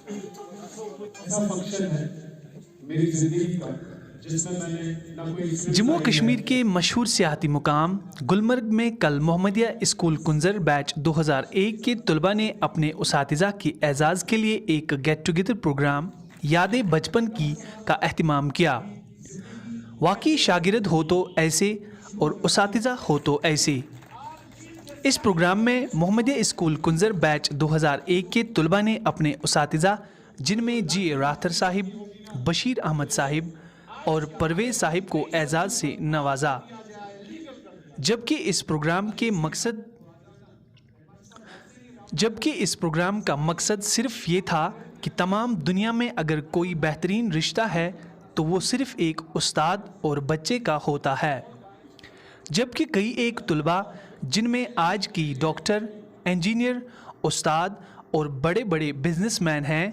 ایسا فنکشن ہے میری زندگی کا جس میں نے نہ کوئی جموں کشمیر کے مشہور سیاحتی مقام گلمرگ میں کل محمدیہ اسکول کنزر بیچ 2001 کے طلباء نے اپنے اساتذہ کے اعزاز کے لیے ایک گیٹ ٹوگیدر پروگرام یادیں بچپن کی کا اہتمام کیا۔ واقعی شاگرد ہو تو ایسے اور اساتذہ ہو تو ایسے۔ اس پروگرام میں محمدیہ اسکول کنزر بیچ 2001 کے طلباء نے اپنے اساتذہ جن میں جی راتھر صاحب، بشیر احمد صاحب اور پرویز صاحب کو اعزاز سے نوازا، جبکہ اس پروگرام کا مقصد صرف یہ تھا کہ تمام دنیا میں اگر کوئی بہترین رشتہ ہے تو وہ صرف ایک استاد اور بچے کا ہوتا ہے، جبکہ کئی ایک طلباء جن میں آج کی ڈاکٹر، انجینئر، استاد اور بڑے بڑے بزنس مین ہیں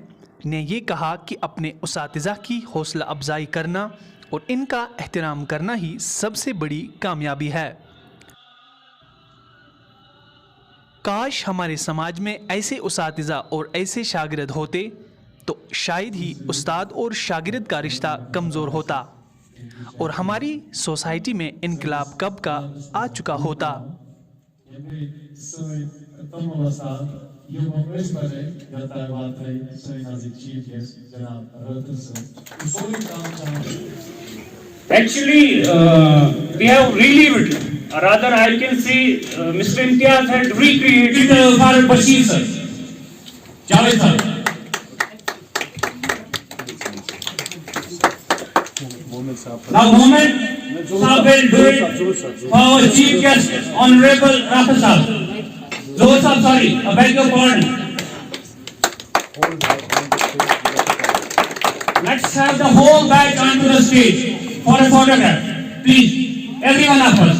نے یہ کہا کہ اپنے اساتذہ کی حوصلہ افزائی کرنا اور ان کا احترام کرنا ہی سب سے بڑی کامیابی ہے۔ کاش ہمارے سماج میں ایسے اساتذہ اور ایسے شاگرد ہوتے تو شاید ہی استاد اور شاگرد کا رشتہ کمزور ہوتا اور ہماری سوسائٹی میں انقلاب کب کا آ چکا ہوتا۔ Actually, we have relived, or rather I can say Mr. Imtiaz had recreated for Bashir sir, Javed sir. Now Mohammed Saab will do it for our chief guest, Honorable Rafa Saab. Zohar Saab, sorry, I beg your pardon. Let's have the whole batch onto the stage for a photograph. Please, every one of us.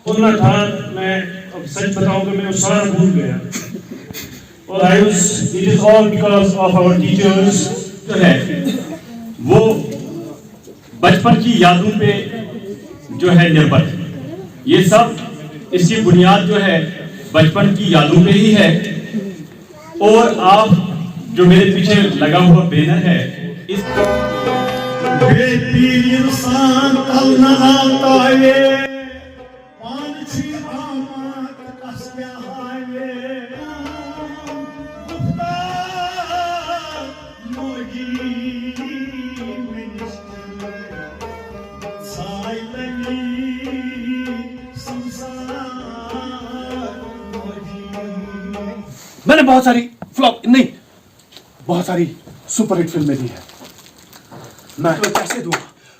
بولنا تھا، میں اب سچ بتاؤں کہ میں سارا بھول گیا، اور it is all because of our teachers جو ہے وہ بچپن کی یادوں پہ جو ہے نربھر ہے۔ یہ سب اس کی بنیاد جو ہے بچپن کی یادوں پہ ہی ہے، اور آپ جو میرے پیچھے لگا ہوا بینر ہے اس انسان میں نے بہت ساری فلاپ نہیں بہت ساری سپر ہٹ فلمیں دی ہیں، میں کیسے دوں؟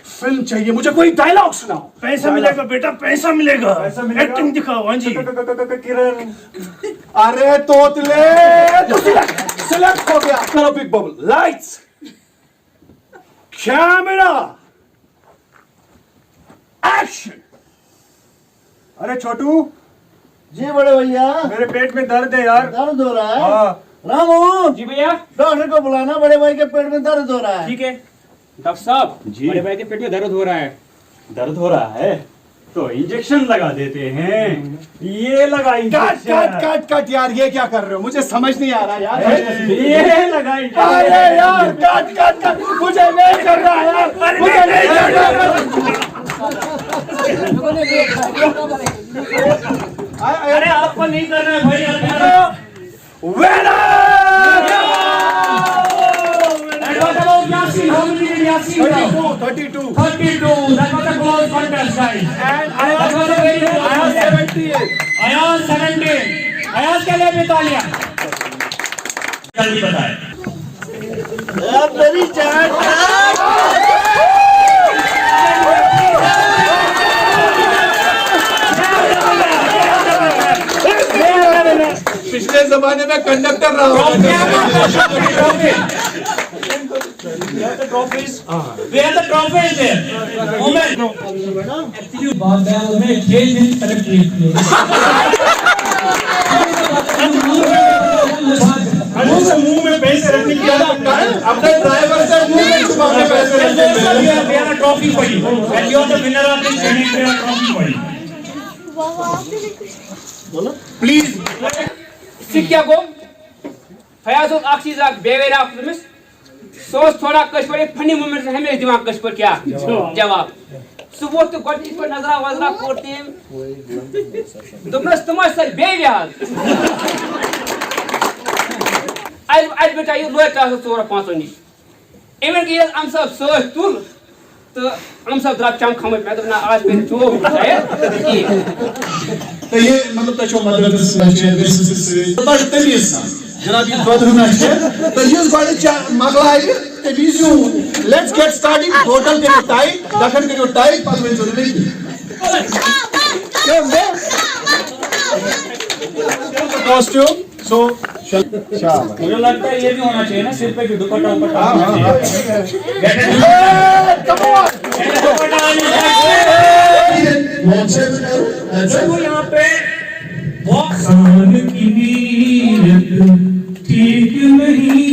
فلم چاہیے مجھے، کوئی ڈائلاگ سناؤ۔ پیسہ ملے گا بیٹا، پیسہ ملے گا، ایکٹنگ دکھاؤ۔ ہاں جی ارے توتلے سلیکٹ ہو گیا، کرو big bubble, lights, camera, action. ارے چھوٹو جی بڑے بھیا، میرے پیٹ میں درد ہے یار۔ درد ہو رہا ہے؟ رامو جی بھیا، ڈاکٹر کو بلانا، بڑے بھائی کے پیٹ میں درد ہو رہا ہے۔ ٹھیک ہے ڈاکٹر صاحب، بڑے بھائی کے پیٹ میں درد ہو رہا ہے۔ درد ہو رہا ہے تو انجیکشن لگا دیتے ہیں، یہ لگا انجیکشن۔ کٹ کٹ یار، یہ کیا کر رہے ہو؟ مجھے سمجھ نہیں آ رہا یار۔ یہ لگا انجیکشن۔ ارے یار کٹ کٹ کٹ، مجھے نہیں کر رہا یار، مجھے نہیں کر رہا۔ ارے آپ کو نہیں کرنا ہے بھائی۔ Yassin, 32. That was a close contest, guys. And Ayaz 78. Ayaz 17. Ayaz کے لیے بھی تالیاں۔ جلدی بتائیں۔ میری جان پچھلے زمانے میں کنڈکٹر رہا ہوں۔ We have the trophies there. Moment. Actually, बात है उसमें 6 दिन तक ट्रीट किए। मुंह में पैसे रखने की आदत है। अपने ड्राइवर से मुंह में छुपा के पैसे रखते हैं। We have a trophy for you. And you are the winner of this training. We have a trophy for you. Please. Sikya ko Fayaz अख चीज बेवेर अमिस सो थोड़ा कश पे फनी मोमेंट हमेशा दिवान कश पर क्या जवाब सह वो तो गोट पर नजरा वजरा कोर तम दोपनस तुम सर बेव्याज आज बेटा ये लोय क्लास 4-5 निश इवन कि हम सब सच तुल तो हम सब द्राप चम खम मैं तो आज पे जो शायद तो ये मतलब तचो मदरस मस्जिद बड़ तमीज सा जनाब ये दोदरना है तो ये गॉड मगलाय तमीज you let's get starting hotel के टाइट दखन के टाइट पास में जो नहीं कॉस्ट्यूम सो मुझे लगता है ये भी होना चाहिए ना सिर पे भी दुपट्टा यहाँ पे की नीयत ठीक नहीं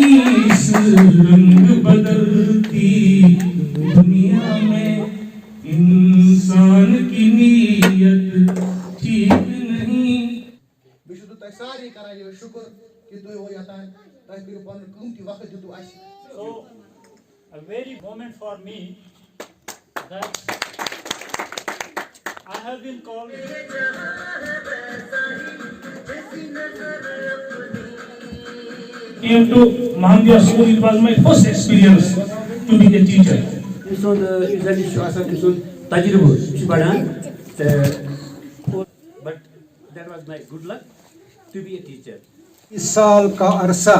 इस रंग बदलती दुनिया में इंसान की नीयत ठीक नहीं सारे कराए शुक्र कि तु हो याता तय करू पन कीमती वक्त दितु आसी So, a very moment for me that I have been called came to Mahandia School. It was my first experience to be a teacher. So the Israeli Shasa Kisun Tajribu Shibadan, but that was my good luck to be a teacher. इस साल का अरसा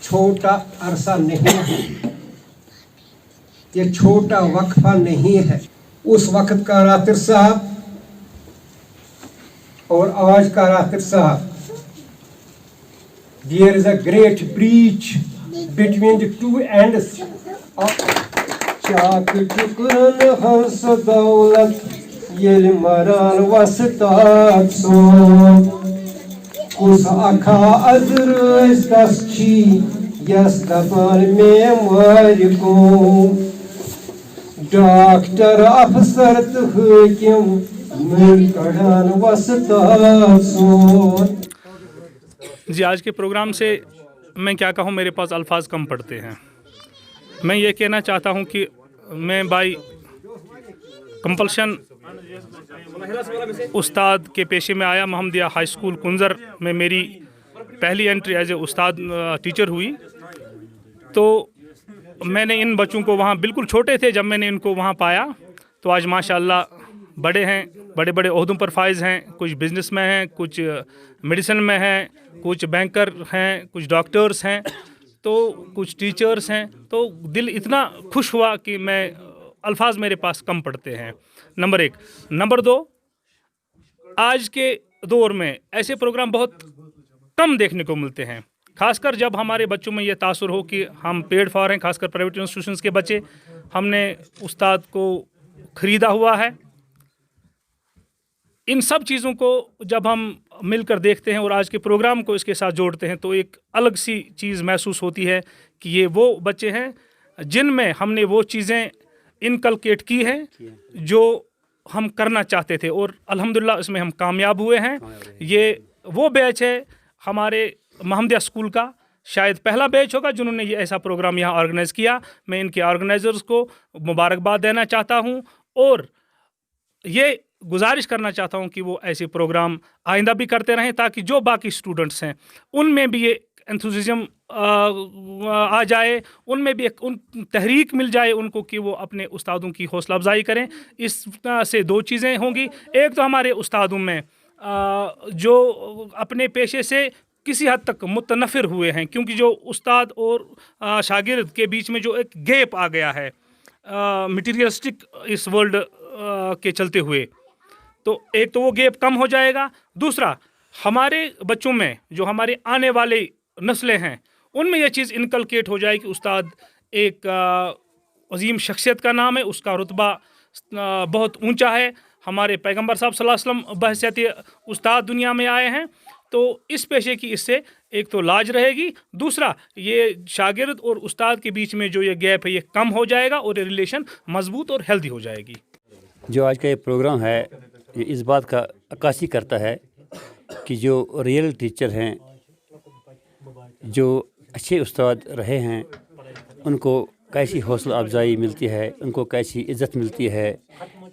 छोटा अरसा नहीं है, ये छोटा वक्फा नहीं है। उस वक्त का रातिर साहब और आज का रातिर साहब, there is a great breach between the two ends of चाक टुकरन हंस दौलत ये मरान वस्ताद सो उस अखा अजर दस्ची यस दबान में मर को डॉक्टर अफसर तो हकीम मिल कड़ान वस्ताद सो। जी, आज के प्रोग्राम से मैं क्या कहूँ, मेरे पास अल्फाज कम पड़ते हैं। मैं ये कहना चाहता हूँ कि मैं बाई कंपल्शन उस्ताद के पेशे में आया। मोहम्मदिया हाई स्कूल कुंजर में मेरी पहली entry as a Ustad teacher हुई। तो मैंने इन बच्चों को वहाँ, बिल्कुल छोटे थे जब मैंने इनको वहाँ पाया, तो आज माशाल्लाह बड़े हैं, बड़े बड़े ओहदों पर फाइज हैं। कुछ बिजनेस में हैं, कुछ मेडिसिन में हैं, कुछ बैंकर हैं, कुछ डॉक्टर्स हैं, तो कुछ टीचर्स हैं। तो दिल इतना खुश हुआ कि मैं अल्फाज मेरे पास कम पड़ते हैं, नंबर 1। नंबर 2, आज के दौर में ऐसे प्रोग्राम बहुत कम देखने को मिलते हैं, खासकर जब हमारे बच्चों में ये तासुर हो कि हम पेड फॉर हैं, खासकर प्राइवेट इंस्टीट्यूशंस के बच्चे। हमने उस्ताद को ख़रीदा हुआ है। इन सब चीज़ों को जब हम मिलकर देखते हैं और आज के प्रोग्राम को इसके साथ जोड़ते हैं, तो एक अलग सी चीज़ महसूस होती है कि ये वो बच्चे हैं जिनमें हमने वो चीज़ें इनकलकेट की हैं जो हम करना चाहते थे, और अल्हम्दुलिल्लाह इसमें हम कामयाब हुए हैं। ये वो बैच है हमारे मोहम्मदिया स्कूल का, शायद पहला बैच होगा जिन्होंने ये ऐसा प्रोग्राम यहाँ ऑर्गेनाइज़ किया। मैं इनके ऑर्गेनाइज़र्स को मुबारकबाद देना चाहता हूँ और ये गुजारिश करना चाहता हूँ कि वो ऐसे प्रोग्राम आइंदा भी करते रहें, ताकि जो बाकी स्टूडेंट्स हैं उनमें भी ये एंथुसिज्म आ जाए, उनमें भी एक तहरीक मिल जाए उनको कि वो अपने उस्तादों की हौसला अफजाई करें। इस से 2 चीज़ें होंगी। एक तो हमारे उस्तादों में जो अपने पेशे से किसी हद तक मुतनफ़िर हुए हैं, क्योंकि जो उस्ताद और शागिर्द के बीच में जो एक गैप आ गया है मटीरियलिस्टिक इस वर्ल्ड के चलते हुए, तो एक तो वो गैप कम हो जाएगा। दूसरा, हमारे बच्चों में जो हमारे आने वाले नस्लें हैं उनमें यह चीज़ इनकलकेट हो जाए कि उस्ताद एक अजीम शख्सियत का नाम है, उसका रुतबा बहुत ऊंचा है। हमारे पैगंबर साहब सल्लल्लाहु अलैहि वसल्लम बहसियत उस्ताद दुनिया में आए हैं, तो इस पेशे की इससे एक तो लाज रहेगी, दूसरा ये शागिर्द और उस्ताद के बीच में जो ये गैप है ये कम हो जाएगा और ये रिलेशन मजबूत और हेल्दी हो जाएगी। जो आज का ये प्रोग्राम है ये इस बात का अक्कासी करता है कि जो रियल टीचर हैं जो अच्छे उस्ताद रहे हैं उनको कैसी हौसला अफजाई मिलती है, उनको कैसी इज़्ज़त मिलती है,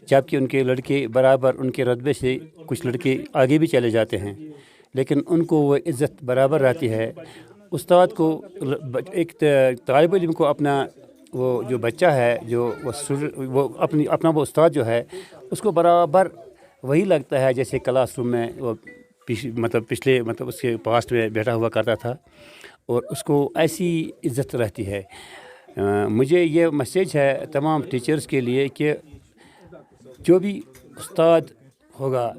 जबकि उनके लड़के बराबर उनके रतबे से कुछ लड़के आगे भी चले जाते हैं लेकिन उनको वो इज़्ज़त बराबर रहती है। उस्ताद को एक तालिब इल्म को अपना वो जो बच्चा है जो वो अपना वो उस्ताद जो है उसको बराबर वही लगता है जैसे क्लासरूम में वो पिछले उसके पास्ट में बैठा हुआ करता था और उसको ऐसी इज़्ज़त रहती है। मुझे ये मैसेज है तमाम टीचर्स के लिए कि जो भी उस्ताद होगा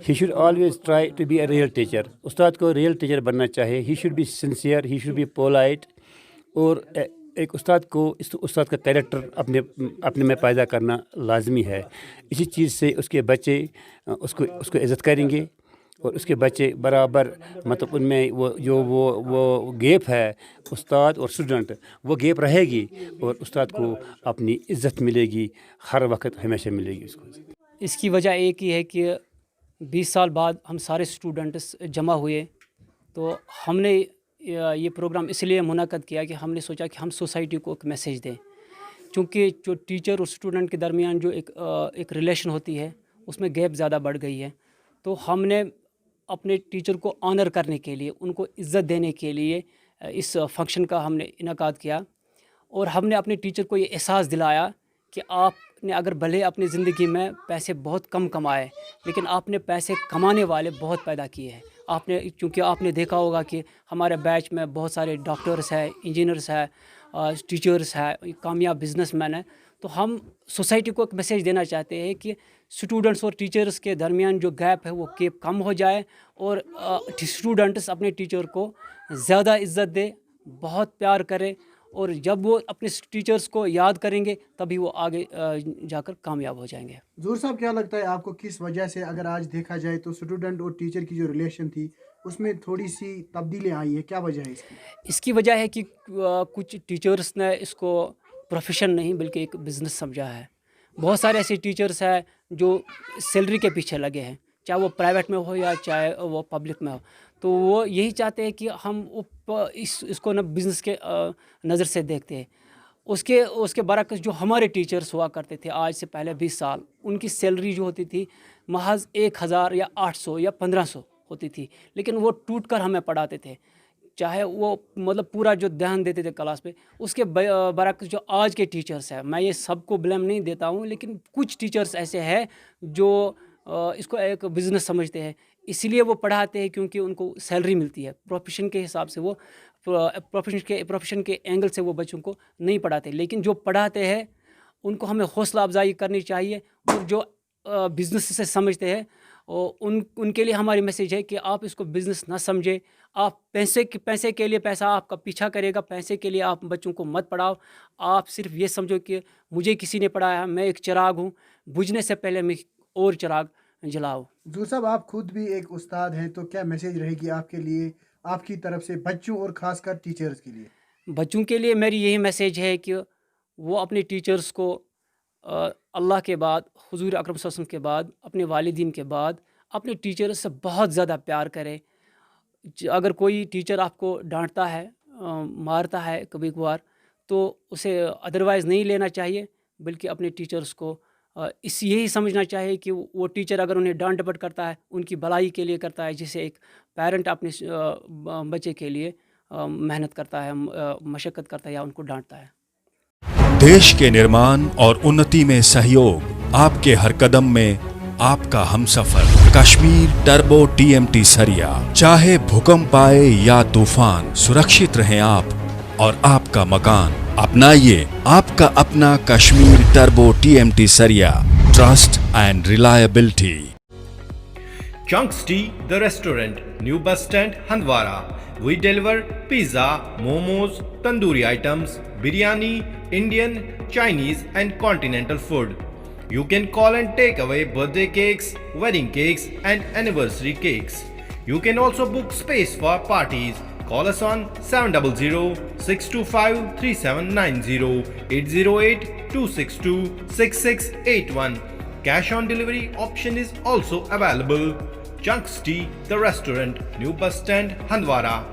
he should always try to be a real teacher. उस्ताद को रियल टीचर बनना चाहिए। He should be sincere, he should be polite और एक उस्ताद को इस उस्ताद का कैरेक्टर अपने में पैदा करना लाजमी है। इसी चीज़ से उसके बच्चे उसको इज़्ज़त करेंगे और उसके बच्चे बराबर उनमें वो गैप है उस्ताद और स्टूडेंट, वो गैप रहेगी और उस्ताद को अपनी इज़्ज़त मिलेगी, हर वक्त हमेशा मिलेगी उसको। इसकी वजह एक ही है कि 20 साल बाद हम सारे स्टूडेंट्स जमा हुए तो हमने ये प्रोग्राम इसलिए मुनक़द किया कि हमने सोचा कि हम सोसाइटी को एक मैसेज दें, क्योंकि जो टीचर और स्टूडेंट के दरमियान जो एक रिलेशन होती है उसमें गैप ज़्यादा बढ़ गई है। तो हमने अपने टीचर को ऑनर करने के लिए, उनको इज़्ज़त देने के लिए इस फंक्शन का हमने इनेकाद किया और हमने अपने टीचर को ये एहसास दिलाया कि आपने अगर भले अपनी ज़िंदगी में पैसे बहुत कम कमाए लेकिन आपने पैसे कमाने वाले बहुत पैदा किए हैं। क्योंकि आपने देखा होगा कि हमारे बैच में बहुत सारे डॉक्टर्स हैं, इंजीनियर्स हैं, टीचर्स हैं, कामयाब बिजनेसमैन हैं। तो हम सोसाइटी को एक मैसेज देना चाहते हैं कि स्टूडेंट्स और टीचर्स के दरमियान जो गैप है वो गैप कम हो जाए और स्टूडेंट्स अपने टीचर को ज़्यादा इज़्ज़त दे, बहुत प्यार करें और जब वो अपने टीचर्स को याद करेंगे तभी वो आगे जाकर कामयाब हो जाएंगे। ज़हूर साहब, क्या लगता है आपको किस वजह से, अगर आज देखा जाए तो स्टूडेंट और टीचर की जो रिलेशन थी उसमें थोड़ी सी तब्दीली आई है, क्या वजह है इसकी? इसकी वजह है कि कुछ टीचर्स ने इसको प्रोफेशन नहीं बल्कि एक बिज़नेस समझा है। बहुत सारे ऐसे टीचर्स हैं जो सैलरी के पीछे लगे हैं, चाहे वो प्राइवेट में हो या चाहे वो पब्लिक में हो। तो वो यही चाहते हैं कि हम इसको ना बिज़नेस के नज़र से देखते हैं। उसके बरक्स जो हमारे टीचर्स हुआ करते थे आज से पहले 20 साल, उनकी सैलरी जो होती थी महज 1000 या 800 या 1500 होती थी, लेकिन वो टूट कर हमें पढ़ाते थे, चाहे वो पूरा जो ध्यान देते थे क्लास पे। उसके बरक्स जो आज के टीचर्स हैं, मैं ये सबको ब्लेम नहीं देता हूँ, लेकिन कुछ टीचर्स ऐसे हैं जो इसको एक बिज़नेस समझते हैं, इसीलिए वो पढ़ाते हैं क्योंकि उनको सैलरी मिलती है। प्रोफेशन के हिसाब से वो प्रोफेशन के एंगल से वो बच्चों को नहीं पढ़ाते, लेकिन जो पढ़ाते हैं उनको हमें हौसला अफजाई करनी चाहिए। और जो बिज़नेस से समझते हैं उनके लिए हमारी मैसेज है कि आप इसको बिज़नेस ना समझे। आप पैसे के लिए पैसा आपका पीछा करेगा, पैसे के लिए आप बच्चों को मत पढ़ाओ। आप सिर्फ ये समझो कि मुझे किसी ने पढ़ाया, मैं एक चिराग हूँ, बुझने से पहले मैं और चिराग जलाओ। ज़हूर साहब, आप खुद भी एक उस्ताद हैं, तो क्या मैसेज रहेगी आपके लिए, आपकी तरफ से बच्चों और ख़ासकर टीचर्स के लिए? बच्चों के लिए मेरी यही मैसेज है कि वो अपने टीचर्स को अल्लाह के बाद, हुजूर अकरम सल्लल्लाहु अलैहि वसल्लम के बाद, अपने वालिदीन के बाद अपने टीचर्स से बहुत ज़्यादा प्यार करें। अगर कोई टीचर आपको डांटता है, मारता है कभी कभार, तो उसे अदरवाइज़ नहीं लेना चाहिए, बल्कि अपने टीचर्स को यही समझना चाहिए कि वो टीचर अगर उन्हें डांट डपट करता है उनकी भलाई के लिए करता है, जैसे एक पेरेंट अपने बच्चे के लिए मेहनत करता है, मशक्क़त करता है या उनको डांटता है। देश के निर्माण और उन्नति में सहयोग, आपके हर कदम में आपका हमसफर। कश्मीर टर्बो TMT सरिया, चाहे भूकंप आए या तूफान, सुरक्षित रहें आप और आपका मकान। अपनाइए आपका अपना कश्मीर टर्बो TMT सरिया, trust and reliability. Chunks Tea, the restaurant, New Bus Stand, Handwara. We deliver pizza, momos, tandoori items, biryani, Indian, Chinese and continental food. You can call and take away birthday cakes, wedding cakes and anniversary cakes. You can also book space for parties. Call us on 700-625-3790, 808-262-6681. Cash on delivery option is also available. Chunks Tea, the restaurant, New Bus Stand, Handwara.